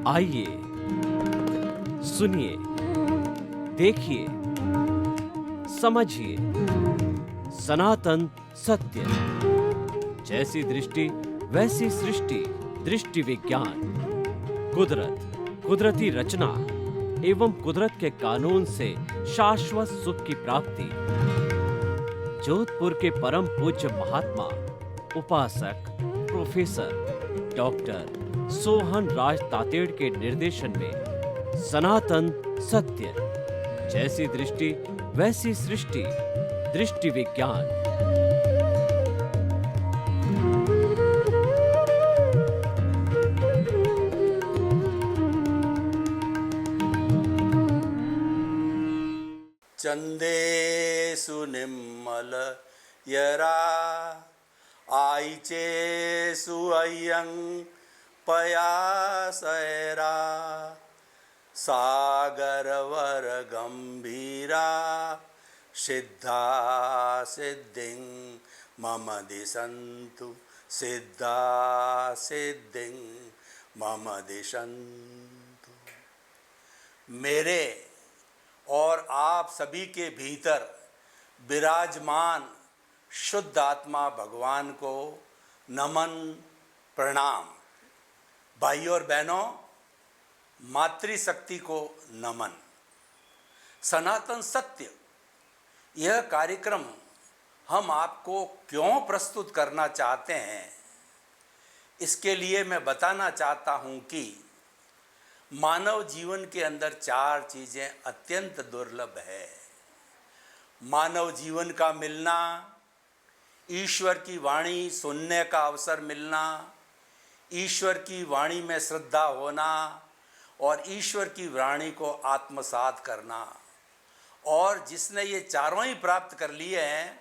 आइए, सुनिए, देखिए, समझिए सनातन सत्य। जैसी दृष्टि वैसी सृष्टि, दृष्टि विज्ञान। कुदरत, कुदरती रचना एवं कुदरत के कानून से शाश्वत सुख की प्राप्ति। जोधपुर के परम पूज्य महात्मा उपासक प्रोफेसर डॉक्टर सोहन राज तातेड़ के निर्देशन में सनातन सत्य। जैसी दृष्टि वैसी सृष्टि, दृष्टि विज्ञान। चंदेषु निम्मल यरा आईचेषु अय्यं पयासैरा सागरवर गंभीरा सिद्धा सिद्धिं मम दिशन्तु सिद्धा सिद्धिं मम दिशन्तु। मेरे और आप सभी के भीतर विराजमान शुद्ध आत्मा भगवान को नमन प्रणाम। भाइयों और बहनों, मातृशक्ति को नमन। सनातन सत्य यह कार्यक्रम हम आपको क्यों प्रस्तुत करना चाहते हैं, इसके लिए मैं बताना चाहता हूं कि मानव जीवन के अंदर 4 चीज़ें अत्यंत दुर्लभ है। मानव जीवन का मिलना, ईश्वर की वाणी सुनने का अवसर मिलना, ईश्वर की वाणी में श्रद्धा होना और ईश्वर की वाणी को आत्मसात करना। और जिसने ये चारों ही प्राप्त कर लिए हैं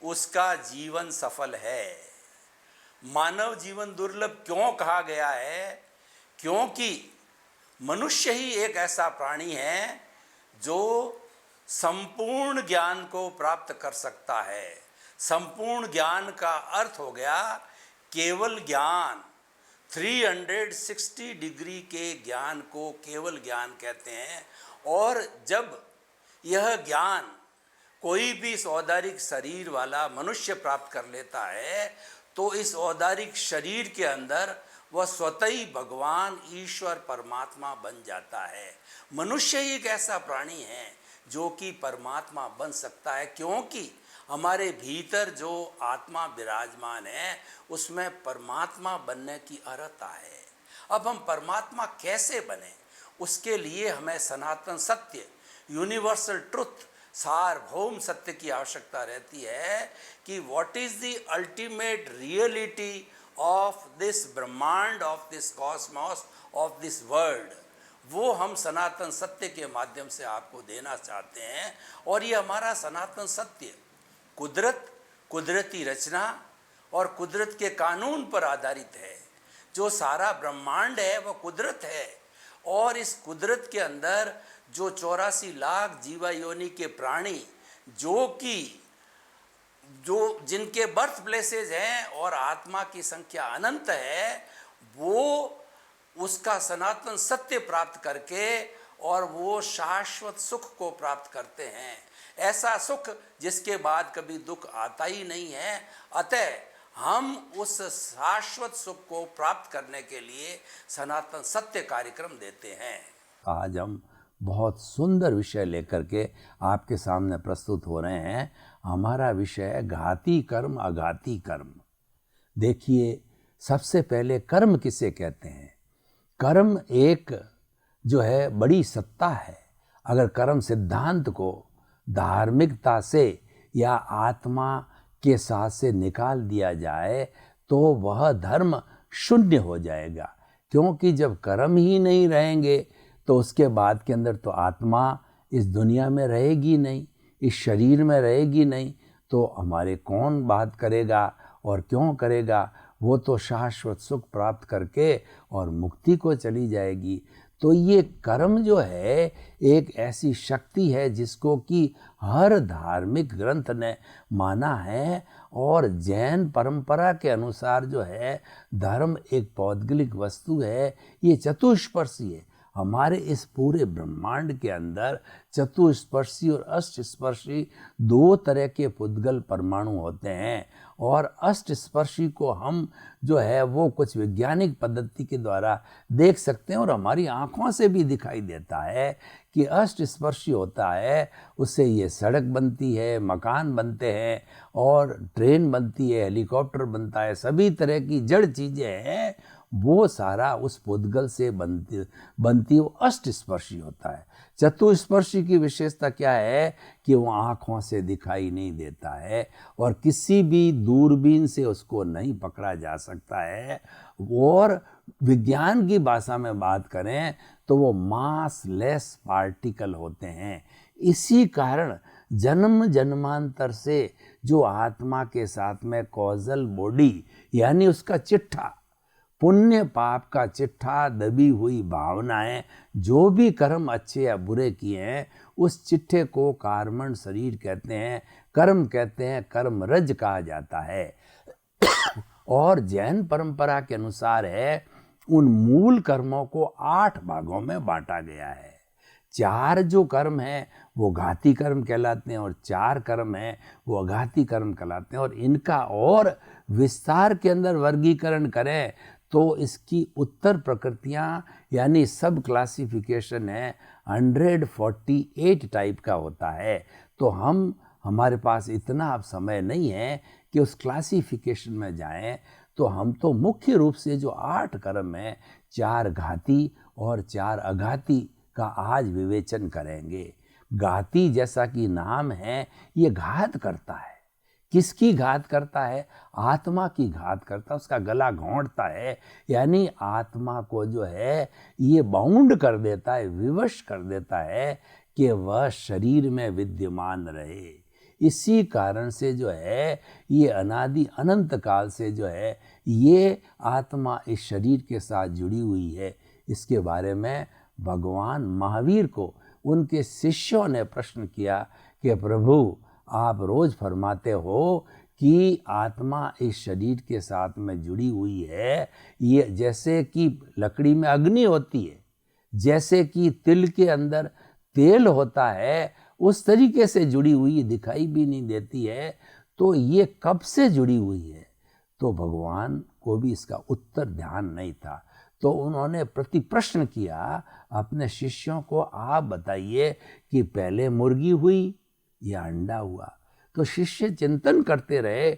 उसका जीवन सफल है। मानव जीवन दुर्लभ क्यों कहा गया है? क्योंकि मनुष्य ही एक ऐसा प्राणी है जो संपूर्ण ज्ञान को प्राप्त कर सकता है। संपूर्ण ज्ञान का अर्थ हो गया केवल ज्ञान। 360 डिग्री के ज्ञान को केवल ज्ञान कहते हैं। और जब यह ज्ञान कोई भी इस औदारिक शरीर वाला मनुष्य प्राप्त कर लेता है तो इस औदारिक शरीर के अंदर वह स्वतः ही भगवान ईश्वर परमात्मा बन जाता है। मनुष्य ही एक ऐसा प्राणी है जो कि परमात्मा बन सकता है, क्योंकि हमारे भीतर जो आत्मा विराजमान है उसमें परमात्मा बनने की अर्हता है। अब हम परमात्मा कैसे बने, उसके लिए हमें सनातन सत्य, यूनिवर्सल ट्रुथ, सार्वभौम सत्य की आवश्यकता रहती है कि what is the ultimate reality of this ब्रह्मांड, of this cosmos, of this world. वो हम सनातन सत्य के माध्यम से आपको देना चाहते हैं। और ये हमारा सनातन सत्य कुदरत, कुदरती रचना और कुदरत के कानून पर आधारित है। जो सारा ब्रह्मांड है वह कुदरत है। और इस कुदरत के अंदर जो 84 लाख जीवा योनि के प्राणी जो जिनके बर्थ प्लेसेस हैं और आत्मा की संख्या अनंत है, वो उसका सनातन सत्य प्राप्त करके और वो शाश्वत सुख को प्राप्त करते हैं। ऐसा सुख जिसके बाद कभी दुख आता ही नहीं है। अतः हम उस शाश्वत सुख को प्राप्त करने के लिए सनातन सत्य कार्यक्रम देते हैं। आज हम बहुत सुंदर विषय लेकर के आपके सामने प्रस्तुत हो रहे हैं। हमारा विषय है घाती कर्म अघाती कर्म। देखिए, सबसे पहले कर्म किसे कहते हैं? कर्म एक जो है बड़ी सत्ता है। अगर कर्म सिद्धांत को धार्मिकता से या आत्मा के साथ से निकाल दिया जाए तो वह धर्म शून्य हो जाएगा। क्योंकि जब कर्म ही नहीं रहेंगे तो उसके बाद के अंदर तो आत्मा इस दुनिया में रहेगी नहीं, इस शरीर में रहेगी नहीं, तो हमारे कौन बात करेगा और क्यों करेगा? वो तो शाश्वत सुख प्राप्त करके और मुक्ति को चली जाएगी। तो ये कर्म जो है एक ऐसी शक्ति है जिसको कि हर धार्मिक ग्रंथ ने माना है, और जैन परंपरा के अनुसार जो है धर्म एक पौद्गलिक वस्तु है, ये चतुष्पर्शी है। हमारे इस पूरे ब्रह्मांड के अंदर चतुष्पर्शी और अष्टस्पर्शी दो तरह के पुद्गल परमाणु होते हैं, और अष्टस्पर्शी को हम जो है वो कुछ वैज्ञानिक पद्धति के द्वारा देख सकते हैं, और हमारी आँखों से भी दिखाई देता है कि अष्टस्पर्शी होता है, उससे ये सड़क बनती है, मकान बनते हैं, और ट्रेन बनती है, हेलीकॉप्टर बनता है, सभी तरह की जड़ चीज़ें हैं, वो सारा उस पुद्गल से बनती वो अष्टस्पर्शी होता है। चतुस्पर्शी की विशेषता क्या है कि वो आँखों से दिखाई नहीं देता है, और किसी भी दूरबीन से उसको नहीं पकड़ा जा सकता है, और विज्ञान की भाषा में बात करें तो वो मासलेस पार्टिकल होते हैं। इसी कारण जन्म जन्मांतर से जो आत्मा के साथ में कॉजल बॉडी यानी उसका चिट्ठा, पुण्य पाप का चिट्ठा, दबी हुई भावनाएं, जो भी कर्म अच्छे या बुरे किए हैं उस चिट्ठे को कार्मण शरीर कहते हैं, कर्म कहते हैं, कर्म रज कहा जाता है। और जैन परंपरा के अनुसार है उन मूल कर्मों को 8 भागों में बांटा गया है। 4 जो कर्म हैं वो घाती कर्म कहलाते हैं, और 4 कर्म हैं वो अघाती कर्म कहलाते हैं। और इनका और विस्तार के अंदर वर्गीकरण करें तो इसकी उत्तर प्रकृतियाँ यानी सब क्लासिफिकेशन है 148 टाइप का होता है। तो हमारे पास इतना अब समय नहीं है कि उस क्लासिफिकेशन में जाएं, तो हम तो मुख्य रूप से जो 8 कर्म हैं, 4 घाती और 4 अघाती का आज विवेचन करेंगे। घाती जैसा कि नाम है ये घात करता है। किसकी घात करता है? आत्मा की घात करता है, उसका गला घोंटता है, यानी आत्मा को जो है ये बाउंड कर देता है, विवश कर देता है कि वह शरीर में विद्यमान रहे। इसी कारण से जो है ये अनादि अनंत काल से जो है ये आत्मा इस शरीर के साथ जुड़ी हुई है। इसके बारे में भगवान महावीर को उनके शिष्यों ने प्रश्न किया कि प्रभु आप रोज फरमाते हो कि आत्मा इस शरीर के साथ में जुड़ी हुई है, ये जैसे कि लकड़ी में अग्नि होती है, जैसे कि तिल के अंदर तेल होता है, उस तरीके से जुड़ी हुई दिखाई भी नहीं देती है, तो ये कब से जुड़ी हुई है? तो भगवान को भी इसका उत्तर ध्यान नहीं था, तो उन्होंने प्रति प्रश्न किया अपने शिष्यों को, आप बताइए कि पहले मुर्गी हुई या अंडा हुआ? तो शिष्य चिंतन करते रहे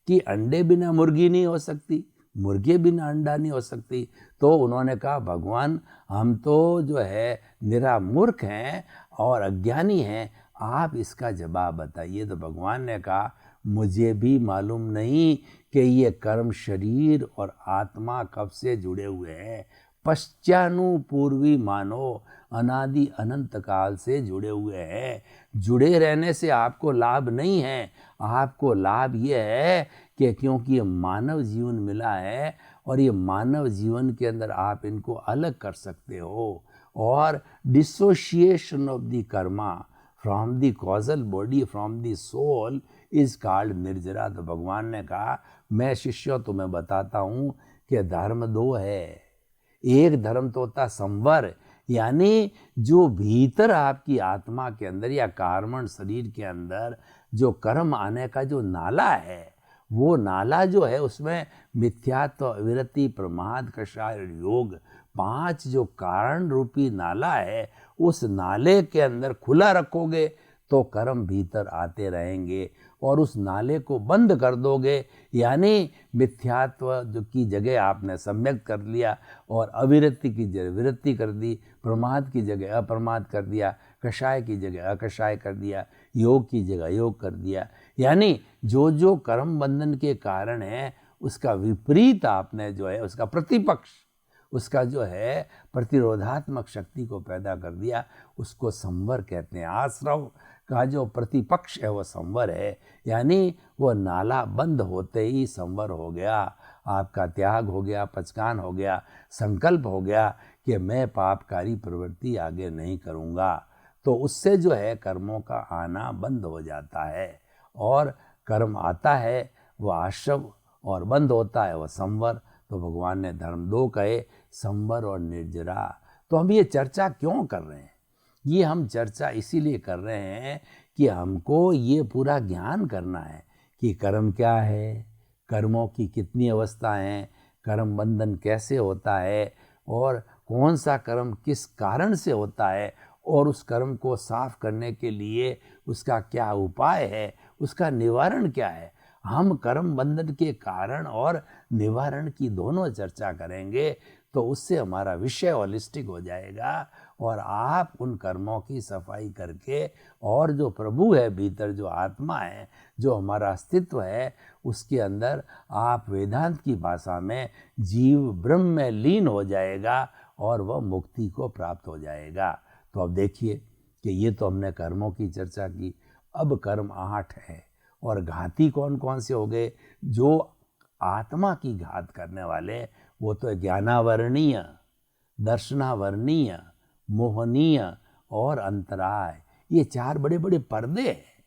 कि अंडे बिना मुर्गी नहीं हो सकती, मुर्गे बिना अंडा नहीं हो सकती। तो उन्होंने कहा भगवान हम तो जो है निरा मूर्ख हैं और अज्ञानी हैं, आप इसका जवाब बताइए। तो भगवान ने कहा मुझे भी मालूम नहीं कि ये कर्म शरीर और आत्मा कब से जुड़े हुए हैं, पश्चानुपूर्वी मानो अनादि अनंत काल से जुड़े हुए हैं। जुड़े रहने से आपको लाभ नहीं है, आपको लाभ ये है कि क्योंकि ये मानव जीवन मिला है और ये मानव जीवन के अंदर आप इनको अलग कर सकते हो, और dissociation of the karma from the causal body from the soul is called nirjara. तो भगवान ने कहा मैं शिष्यों तुम्हें बताता हूँ कि धर्म 2 है। एक धर्म तो होता संवर, यानी जो भीतर आपकी आत्मा के अंदर या कार्मण शरीर के अंदर जो कर्म आने का जो नाला है, वो नाला जो है उसमें मिथ्यात्व, विरति, प्रमाद, कषाय, योग 5 जो कारण रूपी नाला है, उस नाले के अंदर खुला रखोगे तो कर्म भीतर आते रहेंगे, और उस नाले को बंद कर दोगे यानी मिथ्यात्व जो की जगह आपने सम्यक कर लिया और अविरति की जगह विरति कर दी, प्रमाद की जगह अप्रमाद कर दिया, कषाय की जगह अकषाय कर दिया, योग की जगह योग कर दिया, यानी जो जो कर्म बंधन के कारण है उसका विपरीत आपने जो है उसका प्रतिपक्ष, उसका जो है प्रतिरोधात्मक शक्ति को पैदा कर दिया, उसको संवर कहते हैं। आश्रव का जो प्रतिपक्ष है वो संवर है, यानी वो नाला बंद होते ही संवर हो गया। आपका त्याग हो गया, पचकान हो गया, संकल्प हो गया कि मैं पापकारी प्रवृत्ति आगे नहीं करूँगा, तो उससे जो है कर्मों का आना बंद हो जाता है। और कर्म आता है वह आश्रव और बंद होता है वह संवर। तो भगवान ने धर्म दो कहे, संवर और निर्जरा। तो हम ये चर्चा क्यों कर रहे हैं? ये हम चर्चा इसीलिए कर रहे हैं कि हमको ये पूरा ज्ञान करना है कि कर्म क्या है, कर्मों की कितनी अवस्थाएं हैं, कर्म बंधन कैसे होता है, और कौन सा कर्म किस कारण से होता है, और उस कर्म को साफ करने के लिए उसका क्या उपाय है, उसका निवारण क्या है। हम कर्म बंधन के कारण और निवारण की दोनों चर्चा करेंगे, तो उससे हमारा विषय होलिस्टिक हो जाएगा और आप उन कर्मों की सफाई करके और जो प्रभु है भीतर, जो आत्मा है, जो हमारा अस्तित्व है, उसके अंदर आप वेदांत की भाषा में जीव ब्रह्म में लीन हो जाएगा और वह मुक्ति को प्राप्त हो जाएगा। तो अब देखिए कि ये तो हमने कर्मों की चर्चा की, अब कर्म 8 है और घाती कौन कौन से हो गए? जो आत्मा की घात करने वाले वो तो ज्ञानावरणीय, दर्शनावरणीय, मोहनीय और अंतराय, ये 4 बड़े बड़े पर्दे हैं।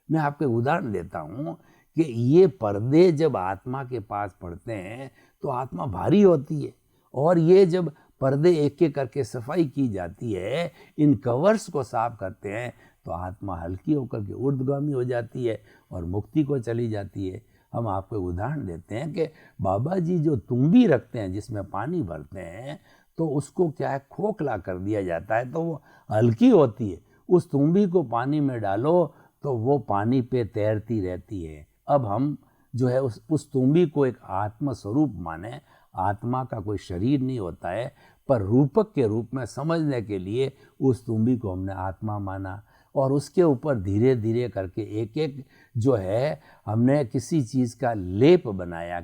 मैं आपको उदाहरण देता हूँ कि ये पर्दे जब आत्मा के पास पड़ते हैं तो आत्मा भारी होती है, और ये जब पर्दे एक एक करके सफाई की जाती है, इन कवर्स को साफ करते हैं, तो आत्मा हल्की होकर के ऊर्ध्वगामी हो जाती है और मुक्ति को चली जाती है। हम आपको उदाहरण देते हैं कि बाबा जी जो तुम्बी रखते हैं जिसमें पानी भरते हैं, तो उसको क्या है, खोखला कर दिया जाता है, तो वो हल्की होती है। उस तुम्बी को पानी में डालो तो वो पानी पे तैरती रहती है। अब हम जो है उस तुम्बी को एक आत्म स्वरूप माने। आत्मा का कोई शरीर नहीं होता है, पर रूपक के रूप में समझने के लिए उस तुम्बी को हमने आत्मा माना, और उसके ऊपर धीरे धीरे करके एक एक जो है हमने किसी चीज़ का लेप बनाया,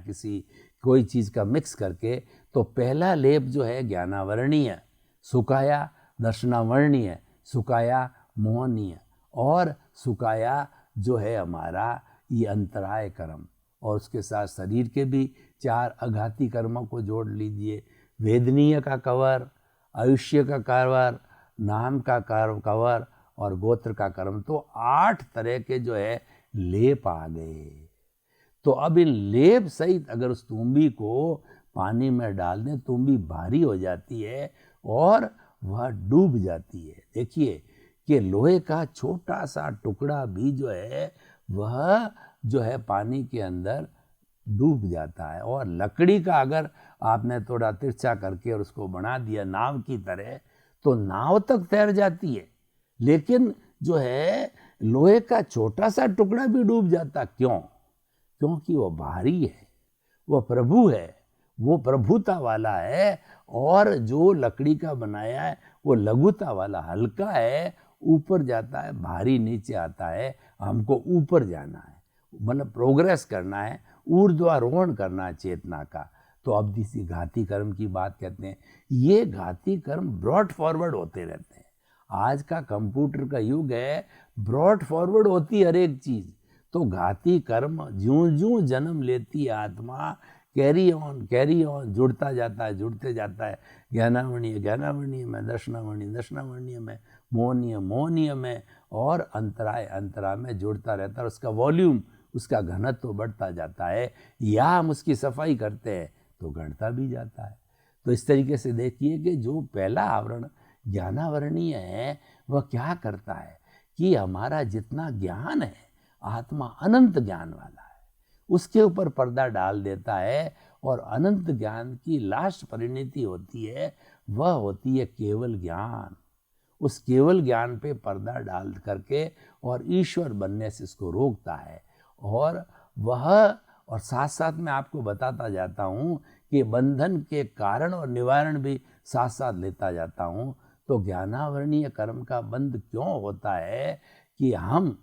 कोई चीज़ का मिक्स करके। तो पहला लेप जो है ज्ञानावरणीय, सुखाया दर्शनावरणीय, सुखाया मोहनीय, और सुखाया जो है हमारा ये अंतराय कर्म। और उसके साथ शरीर के भी 4 अघाती कर्मों को जोड़ लीजिए। वेदनीय का कवर, आयुष्य का कवर, नाम का कवर और गोत्र का कर्म। तो 8 तरह के जो है लेप आ गए। तो अब इन लेप सहित अगर उस तुम्बी को पानी में डाल दें, तुम्बी भारी हो जाती है और वह डूब जाती है। देखिए कि लोहे का छोटा सा टुकड़ा भी जो है वह जो है पानी के अंदर डूब जाता है। और लकड़ी का अगर आपने थोड़ा तिरछा करके और उसको बना दिया नाव की तरह, तो नाव तक तैर जाती है, लेकिन जो है लोहे का छोटा सा टुकड़ा भी डूब जाता। क्यों? क्योंकि वो भारी है, वो प्रभु है, वो प्रभुता वाला है, और जो लकड़ी का बनाया है वो लघुता वाला, हल्का है, ऊपर जाता है, भारी नीचे आता है। हमको ऊपर जाना है, मतलब प्रोग्रेस करना है, ऊर्ध्वारोहण करना है चेतना का। तो अब जिस घाती कर्म की बात कहते हैं, ये घाती कर्म ब्रॉड फॉरवर्ड होते रहते हैं। आज का कंप्यूटर का युग है, ब्रॉड फॉरवर्ड होती है हर एक चीज़। तो घाती कर्म ज्यों ज्यों जन्म लेती है आत्मा, कैरी ऑन जुड़ता जाता है, जुड़ते जाता है। ज्ञानावरणीय में, दर्शनावरणीय में, मोहनीय में, और अंतराय में जुड़ता रहता है। उसका वॉल्यूम, उसका घनत्व तो बढ़ता जाता है, या हम उसकी सफाई करते हैं तो घटता भी जाता है। तो इस तरीके से देखिए कि जो पहला आवरण ज्ञानावरणीय है वह क्या करता है कि हमारा जितना ज्ञान है, आत्मा अनंत ज्ञान वाला है, उसके ऊपर पर्दा डाल देता है। और अनंत ज्ञान की लास्ट परिणति होती है, वह होती है केवल ज्ञान। उस केवल ज्ञान पे पर्दा डाल करके और ईश्वर बनने से इसको रोकता है। और साथ साथ मैं आपको बताता जाता हूँ कि बंधन के कारण और निवारण भी साथ साथ लेता जाता हूँ। तो ज्ञानावरणीय कर्म का बंध क्यों होता है कि हम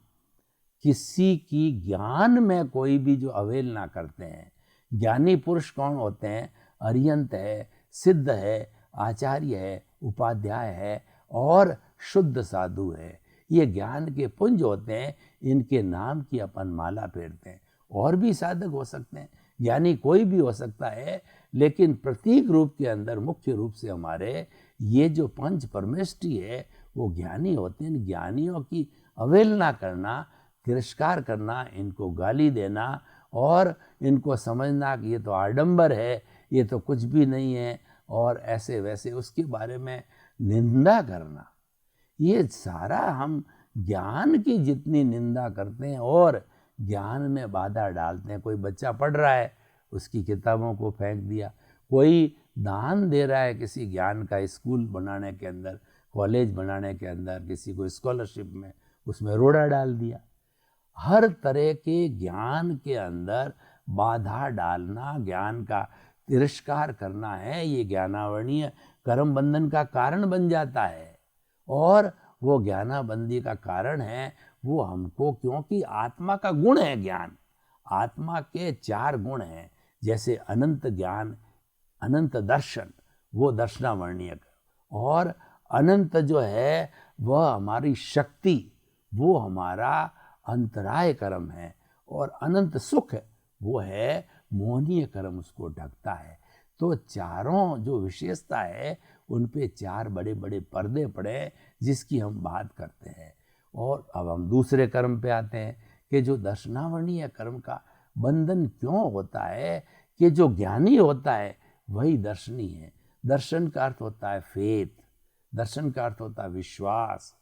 किसी की ज्ञान में कोई भी जो अवहेलना करते हैं। ज्ञानी पुरुष कौन होते हैं? अरियंत है, सिद्ध है, आचार्य है, उपाध्याय है और शुद्ध साधु है। ये ज्ञान के पुंज होते हैं, इनके नाम की अपन माला फेरते हैं। और भी साधक हो सकते हैं, ज्ञानी कोई भी हो सकता है, लेकिन प्रतीक रूप के अंदर मुख्य रूप से हमारे ये जो पंच परमेष्टि है वो ज्ञानी होते हैं। ज्ञानियों की अवहेलना करना, तिरस्कार करना, इनको गाली देना और इनको समझना कि ये तो आडंबर है, ये तो कुछ भी नहीं है, और ऐसे वैसे उसके बारे में निंदा करना, ये सारा हम ज्ञान की जितनी निंदा करते हैं और ज्ञान में बाधा डालते हैं। कोई बच्चा पढ़ रहा है, उसकी किताबों को फेंक दिया, कोई दान दे रहा है किसी ज्ञान का स्कूल बनाने के अंदर, कॉलेज बनाने के अंदर, किसी को स्कॉलरशिप में, उसमें रोड़ा डाल दिया। हर तरह के ज्ञान के अंदर बाधा डालना, ज्ञान का तिरस्कार करना है, ये ज्ञानावरणीय कर्म बंधन का कारण बन जाता है। और वो ज्ञानाबंदी का कारण है वो हमको, क्योंकि आत्मा का गुण है ज्ञान। आत्मा के 4 गुण हैं, जैसे अनंत ज्ञान, अनंत दर्शन, वो दर्शनावर्णीय, और अनंत जो है वह हमारी शक्ति, वो हमारा अंतराय कर्म है, और अनंत सुख वो है मोहनीय कर्म, उसको ढकता है। तो चारों जो विशेषता है उन पे 4 बड़े बड़े पर्दे पड़े जिसकी हम बात करते हैं। और अब हम दूसरे कर्म पे आते हैं कि जो दर्शनावर्णीय कर्म का बंधन क्यों होता है, कि जो ज्ञानी होता है वही दर्शनी है। दर्शन का अर्थ होता है फेथ, दर्शन का अर्थ होता है विश्वास।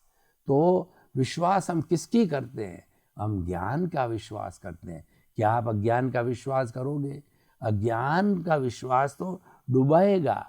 तो विश्वास हम किसकी करते हैं? हम ज्ञान का विश्वास करते हैं। क्या आप अज्ञान का विश्वास करोगे? अज्ञान का विश्वास तो डुबाएगा।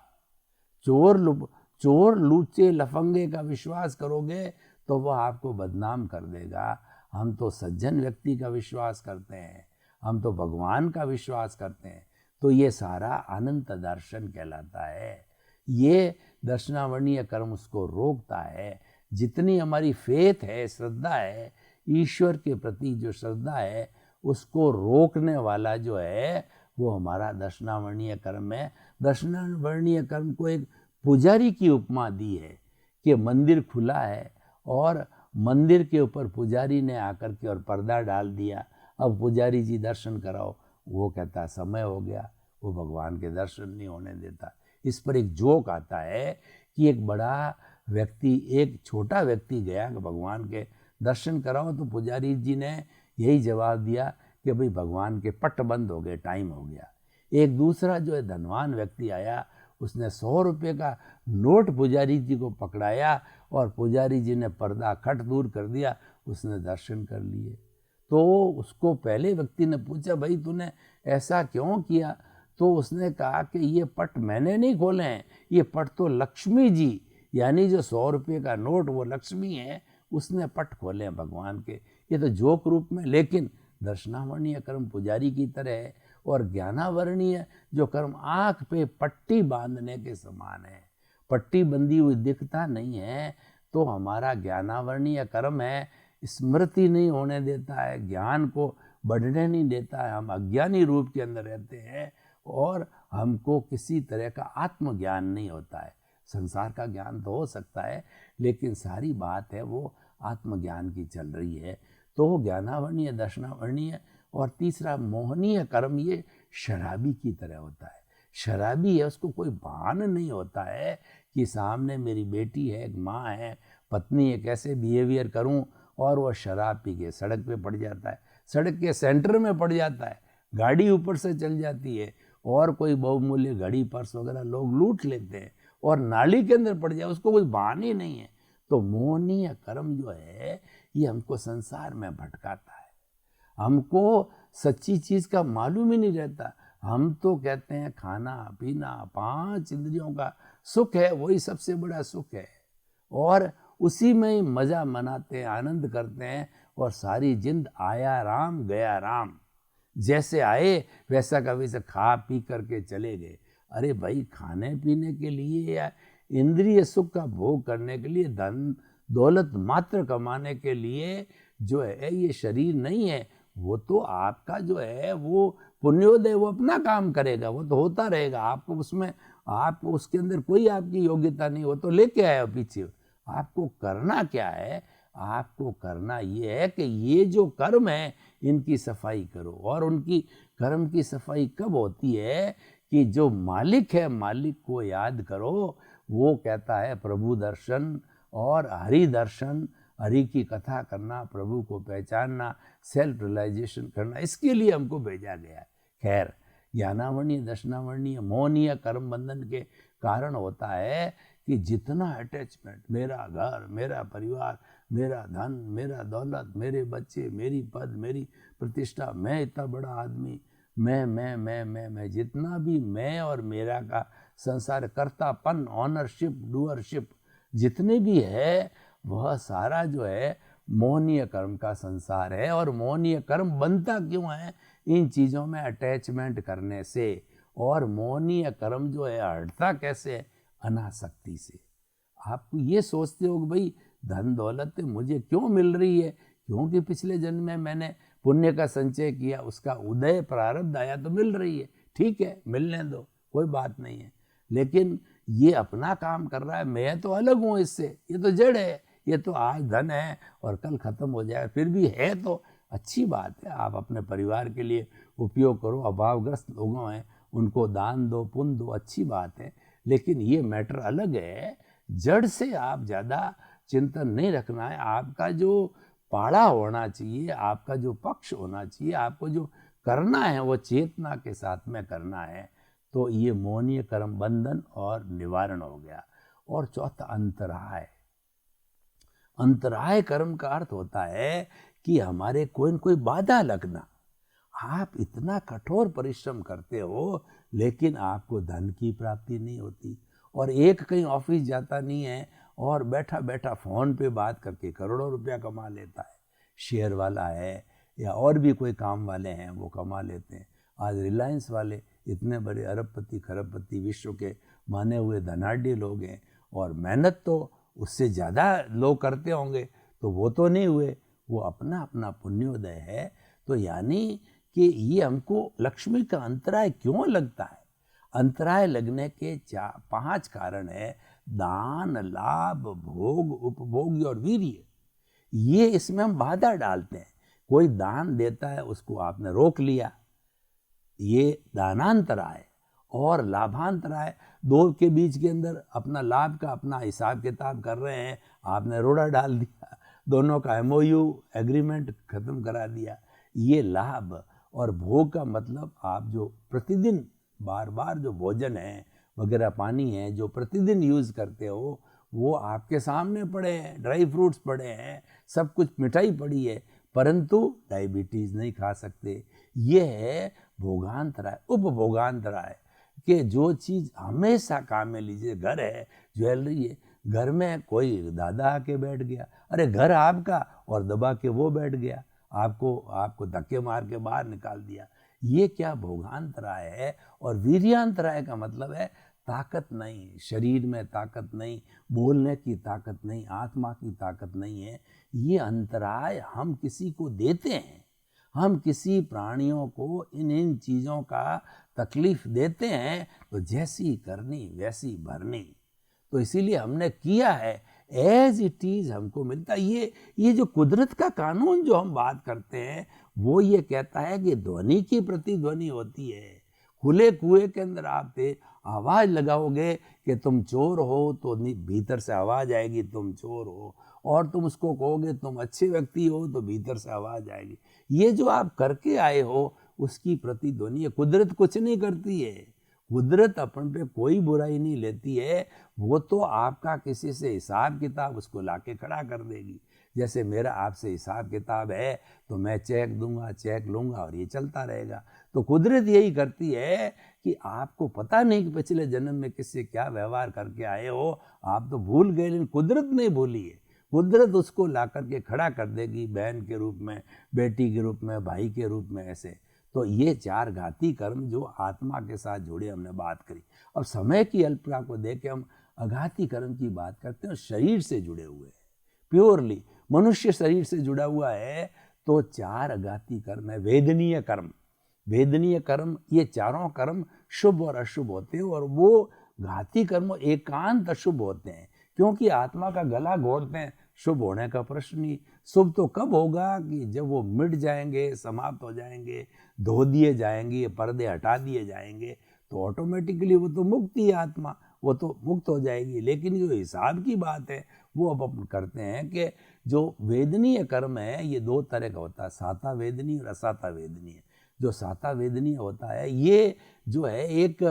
चोर लूचे लफंगे का विश्वास करोगे तो वह आपको बदनाम कर देगा। हम तो सज्जन व्यक्ति का विश्वास करते हैं, हम तो भगवान का विश्वास करते हैं। तो ये सारा अनंत दर्शन कहलाता है। ये दर्शनावर्णीय कर्म उसको रोकता है। जितनी हमारी फेथ है, श्रद्धा है, ईश्वर के प्रति जो श्रद्धा है, उसको रोकने वाला जो है वो हमारा दर्शनावर्णीय कर्म है। दर्शनावर्णीय कर्म को एक पुजारी की उपमा दी है कि मंदिर खुला है और मंदिर के ऊपर पुजारी ने आकर के और पर्दा डाल दिया, अब पुजारी जी दर्शन कराओ। वो कहता समय हो गया, वो भगवान के दर्शन नहीं होने देता। इस पर एक जोक आता है कि एक बड़ा व्यक्ति, एक छोटा व्यक्ति गया कि भगवान के दर्शन कराओ, तो पुजारी जी ने यही जवाब दिया कि भाई भगवान के पट बंद हो गए, टाइम हो गया। एक दूसरा जो है धनवान व्यक्ति आया, उसने 100 रुपये का नोट पुजारी जी को पकड़ाया और पुजारी जी ने पर्दा खट दूर कर दिया, उसने दर्शन कर लिए। तो उसको पहले व्यक्ति ने पूछा, भाई तूने ऐसा क्यों किया? तो उसने कहा कि ये पट मैंने नहीं खोले हैं, ये पट तो लक्ष्मी जी, यानी जो 100 रुपये का नोट वो लक्ष्मी है, उसने पट खोले हैं भगवान के। ये तो जोक रूप में, लेकिन दर्शनावर्णीय कर्म पुजारी की तरह है और ज्ञानावर्णीय जो कर्म आँख पे पट्टी बांधने के समान है। पट्टी बंधी हुई दिखता नहीं है तो हमारा ज्ञानावर्णीय कर्म है, स्मृति नहीं होने देता है, ज्ञान को बढ़ने नहीं देता है। हम अज्ञानी रूप के अंदर रहते हैं और हमको किसी तरह का आत्मज्ञान नहीं होता है। संसार का ज्ञान तो हो सकता है, लेकिन सारी बात है वो आत्मज्ञान की चल रही है। तो ज्ञानावर्णीय, दर्शनावर्णीय और तीसरा मोहनीय कर्म, ये शराबी की तरह होता है। शराबी है, उसको कोई भान नहीं होता है कि सामने मेरी बेटी है, एक माँ है, पत्नी है, कैसे बिहेवियर करूं, और वो शराब पी के सड़क पे पड़ जाता है, सड़क के सेंटर में पड़ जाता है, गाड़ी ऊपर से चल जाती है और कोई बहुमूल्य घड़ी, पर्स वगैरह लोग लूट लेते हैं और नाली के अंदर पड़ जाए, उसको कुछ भान ही नहीं है। तो मोहनीय कर्म जो है ये हमको संसार में भटकाता है, हमको सच्ची चीज़ का मालूम ही नहीं रहता। हम तो कहते हैं खाना पीना, 5 इंद्रियों का सुख है, वही सबसे बड़ा सुख है, और उसी में ही मज़ा मनाते हैं, आनंद करते हैं, और सारी जिंद आया राम गया राम, जैसे आए वैसा का वैसा खा पी करके चले गए। अरे भाई, खाने पीने के लिए या इंद्रिय सुख का भोग करने के लिए, धन दौलत मात्र कमाने के लिए जो है ये शरीर नहीं है। वो तो आपका जो है वो पुण्योदय, वो अपना काम करेगा, वो तो होता रहेगा। आपको उसमें, आप उसके अंदर कोई आपकी योग्यता नहीं, वो तो लेके आया पीछे। आपको करना क्या है? आपको करना ये है कि ये जो कर्म है इनकी सफाई करो, और उनकी कर्म की सफाई कब होती है कि जो मालिक है, मालिक को याद करो। वो कहता है प्रभु दर्शन और हरि दर्शन, हरि की कथा करना, प्रभु को पहचानना, सेल्फ रियलाइजेशन करना, इसके लिए हमको भेजा गया है। खैर, ज्ञानावर्णीय दर्शनावर्णीय मोहनीय कर्म बंधन के कारण होता है कि जितना अटैचमेंट, मेरा घर, मेरा परिवार, मेरा धन, मेरा दौलत, मेरे बच्चे, मेरी पद, मेरी प्रतिष्ठा, मैं इतना बड़ा आदमी, मैं, जितना भी मैं और मेरा का संसार, कर्तापन, ऑनरशिप, डूअरशिप जितने भी है, वह सारा जो है मोहनीय कर्म का संसार है। और मोहनीय कर्म बनता क्यों है? इन चीज़ों में अटैचमेंट करने से। और मोहनीय कर्म जो है हटता कैसे है? अनासक्ति से। आप ये सोचते हो कि भाई धन दौलत मुझे क्यों मिल रही है? क्योंकि पिछले जन्म में मैंने पुण्य का संचय किया, उसका उदय प्रारब्ध आया तो मिल रही है। ठीक है, मिलने दो, कोई बात नहीं है। लेकिन ये अपना काम कर रहा है, मैं तो अलग हूँ इससे, ये तो जड़ है, ये तो आज धन है और कल खत्म हो जाए, फिर भी है तो अच्छी बात है। आप अपने परिवार के लिए उपयोग करो, अभावग्रस्त लोगों हैं उनको दान दो, पुण्य दो, अच्छी बात है। लेकिन ये मैटर अलग है, जड़ से आप ज़्यादा चिंतन नहीं रखना है। आपका जो पाड़ा होना चाहिए, आपका जो पक्ष होना चाहिए, आपको जो करना है वो चेतना के साथ में करना है। तो ये मोहनीय कर्म बंधन और निवारण हो गया। और चौथा अंतराय। अंतराय कर्म का अर्थ होता है कि हमारे कोई न कोई बाधा लगना। आप इतना कठोर परिश्रम करते हो लेकिन आपको धन की प्राप्ति नहीं होती, और एक कहीं ऑफिस जाता नहीं है और बैठा बैठा फ़ोन पे बात करके करोड़ों रुपया कमा लेता है। शेयर वाला है या और भी कोई काम वाले हैं वो कमा लेते हैं। आज रिलायंस वाले इतने बड़े अरबपति खरबपति विश्व के माने हुए धनाढ़ लोग हैं, और मेहनत तो उससे ज़्यादा लोग करते होंगे, तो वो तो नहीं हुए, वो अपना अपना पुण्योदय है। तो यानी कि ये हमको लक्ष्मी का अंतराय क्यों लगता है? अंतराय लगने के 5 कारण है। दान, लाभ, भोग, उपभोग और वीर्य। ये इसमें हम बाधा डालते हैं। कोई दान देता है, उसको आपने रोक लिया, ये दानांतराय। और लाभांतराय, दो के बीच के अंदर अपना लाभ का अपना हिसाब किताब कर रहे हैं, आपने रोड़ा डाल दिया, दोनों का MOU एग्रीमेंट खत्म करा दिया। ये लाभ। और भोग का मतलब आप जो प्रतिदिन बार बार जो भोजन है वगैरह, पानी है जो प्रतिदिन यूज़ करते हो, वो आपके सामने पड़े हैं, ड्राई फ्रूट्स पड़े हैं, सब कुछ, मिठाई पड़ी है, परंतु डायबिटीज़ नहीं खा सकते। ये है भोगांतराय। उपभोगांतराय कि जो चीज़ हमेशा काम में लीजिए, घर है, ज्वेलरी है, घर में कोई दादा आके बैठ गया, अरे घर आपका, और दबा के वो बैठ गया, आपको धक्के मार के बाहर निकाल दिया। ये क्या भोगांतराय है। और वीर्यांतराय का मतलब है ताकत नहीं, शरीर में ताकत नहीं, बोलने की ताकत नहीं, आत्मा की ताकत नहीं है। ये अंतराय हम किसी को देते हैं, हम किसी प्राणियों को इन चीज़ों का तकलीफ देते हैं, तो जैसी करनी वैसी भरनी। तो इसीलिए हमने किया है, एज इट इज़ हमको मिलता। ये जो कुदरत का कानून जो हम बात करते हैं, वो ये कहता है कि ध्वनि की प्रतिध्वनि होती है। खुले कुएं के अंदर आप आवाज़ लगाओगे कि तुम चोर हो, तो भीतर से आवाज़ आएगी तुम चोर हो, और तुम उसको कहोगे तुम अच्छे व्यक्ति हो, तो भीतर से आवाज़ आएगी। ये जो आप करके आए हो उसकी प्रतिध्वनि है। कुदरत कुछ नहीं करती है, कुदरत अपन पे कोई बुराई नहीं लेती है, वो तो आपका किसी से हिसाब किताब उसको लाके खड़ा कर देगी। जैसे मेरा आपसे हिसाब किताब है तो मैं चेक दूंगा, चेक लूँगा, और ये चलता रहेगा। तो कुदरत यही करती है कि आपको पता नहीं कि पिछले जन्म में किससे क्या व्यवहार करके आए हो, आप तो भूल गए, लेकिन कुदरत नहीं भूली है। कुदरत उसको ला करके खड़ा कर देगी, बहन के रूप में, बेटी के रूप में, भाई के रूप में, ऐसे। तो ये 4 घाती कर्म जो आत्मा के साथ जुड़े, हमने बात करी। अब समय की अल्पता को देख के हम अघाती कर्म की बात करते हैं, शरीर से जुड़े हुए हैं, प्योरली मनुष्य शरीर से जुड़ा हुआ है। तो 4 अघाती कर्म है। वेदनीय कर्म, वेदनीय कर्म, ये चारों कर्म शुभ और अशुभ होते हैं, और वो घाती कर्म एकांत अशुभ होते हैं, क्योंकि आत्मा का गला घोटते हैं शुभ होने का प्रश्न ही। शुभ तो कब होगा कि जब वो मिट जाएंगे, समाप्त हो जाएंगे, धो दिए जाएंगे, पर्दे हटा दिए जाएंगे, तो ऑटोमेटिकली वो तो मुक्त ही आत्मा, वो तो मुक्त हो जाएगी। लेकिन जो हिसाब की बात है वो अब अपन करते हैं कि जो वेदनीय कर्म है ये दो तरह का होता है, साता वेदनीय और असाता वेदनीय। जो साता वेदनीय होता है ये जो है एक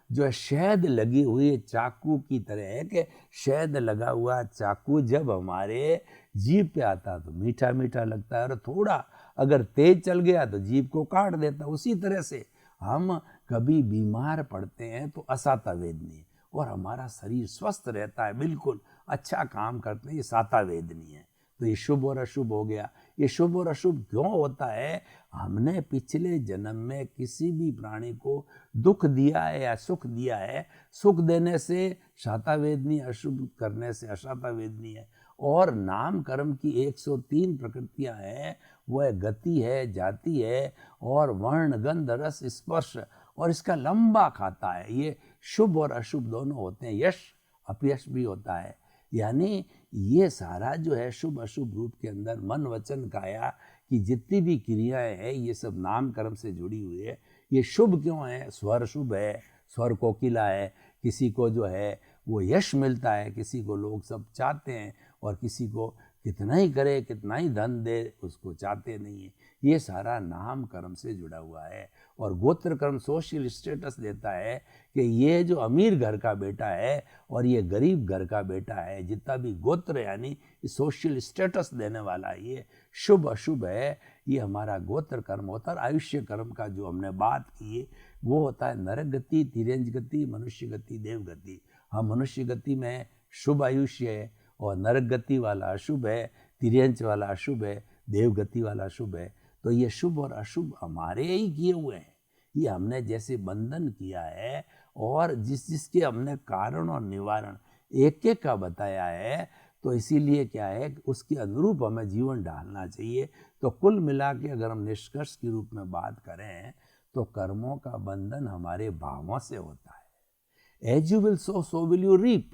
जो है शहद लगी हुई चाकू की तरह है कि शहद लगा हुआ चाकू जब हमारे जीभ पे आता है तो मीठा मीठा लगता है, और थोड़ा अगर तेज चल गया तो जीभ को काट देता है। उसी तरह से हम कभी बीमार पड़ते हैं तो असाता वेदनीय, और हमारा शरीर स्वस्थ रहता है, बिल्कुल अच्छा काम करते हैं, ये साता वेदनीय है। तो ये शुभ और अशुभ हो गया। ये शुभ और अशुभ क्यों होता है? हमने पिछले जन्म में किसी भी प्राणी को दुख दिया है या सुख दिया है। सुख देने से शाता वेदनीय, अशुभ करने से अशाता वेदनीय है। और नाम कर्म की 103 प्रकृतियां हैं, वह गति है, जाति है और वर्ण, गंध, रस, स्पर्श, और इसका लंबा खाता है। ये शुभ और अशुभ दोनों होते हैं, यश अपयश भी होता है। यानी ये सारा जो है शुभ अशुभ रूप के अंदर मन वचन काया की जितनी भी क्रियाएं हैं ये सब नाम कर्म से जुड़ी हुई है। ये शुभ क्यों है? स्वर शुभ है, स्वर कोकिला है, किसी को जो है वो यश मिलता है, किसी को लोग सब चाहते हैं, और किसी को कितना ही करे, कितना ही धन दे, उसको चाहते नहीं है। ये सारा नाम कर्म से जुड़ा हुआ है। और गोत्र कर्म सोशल स्टेटस देता है कि ये जो अमीर घर का बेटा है और ये गरीब घर का बेटा है, जितना भी गोत्र यानी सोशल स्टेटस देने वाला ये शुभ अशुभ है, ये हमारा गोत्र कर्म होता है। आयुष्य कर्म का जो हमने बात की वो होता है नरक गति, तिर्यंज गति, मनुष्य गति, देव गति। हम मनुष्य गति में शुभ आयुष्य है, और नरक गति वाला अशुभ है, तिर्यंच वाला अशुभ है, देव गति वाला अशुभ है। तो ये शुभ और अशुभ हमारे ही किए हुए हैं, ये हमने जैसे बंधन किया है, और जिसके हमने कारण और निवारण एक एक का बताया है। तो इसीलिए क्या है, उसके अनुरूप हमें जीवन ढालना चाहिए। तो कुल मिला के अगर हम निष्कर्ष के रूप में बात करें तो कर्मों का बंधन हमारे भावों से होता है। As you will sow, so will you reap.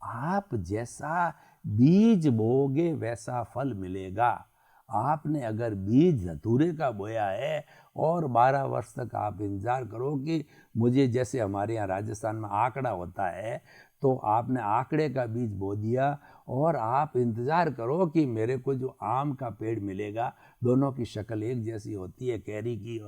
आप जैसा बीज बोगे वैसा फल मिलेगा। आपने अगर बीज धतूरे का बोया है और 12 वर्ष तक आप इंतजार करो कि मुझे, जैसे हमारे यहाँ राजस्थान में आंकड़ा होता है, तो आपने आंकड़े का बीज बो दिया और आप इंतजार करो कि मेरे को जो आम का पेड़ मिलेगा, दोनों की शक्ल एक जैसी होती है, कैरी की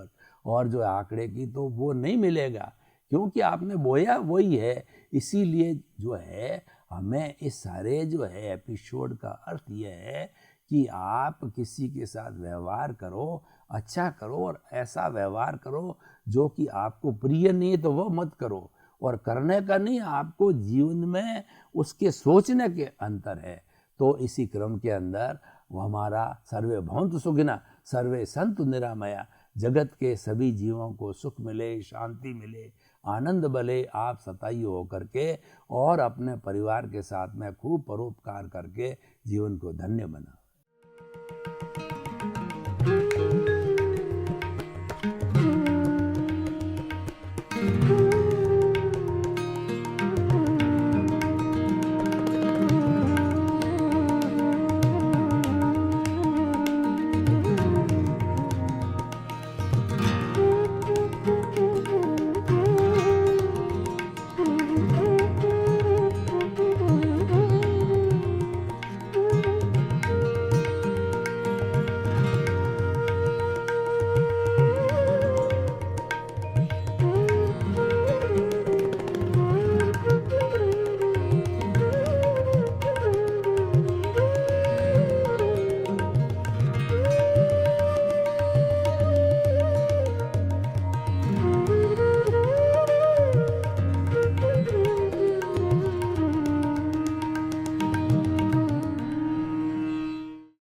और जो आंकड़े की, तो वो नहीं मिलेगा, क्योंकि आपने बोया वही है। इसीलिए जो है हमें इस सारे जो है एपिसोड का अर्थ यह है कि आप किसी के साथ व्यवहार करो, अच्छा करो, और ऐसा व्यवहार करो जो कि आपको प्रिय नहीं है तो वह मत करो, और करने का नहीं, आपको जीवन में उसके सोचने के अंतर है। तो इसी क्रम के अंदर वो हमारा सर्वे भवन्तु सुखिनः सर्वे सन्तु निरामया, जगत के सभी जीवों को सुख मिले, शांति मिले, आनंद भले। आप सताई होकर के और अपने परिवार के साथ में खूब परोपकार करके जीवन को धन्य बनाओ।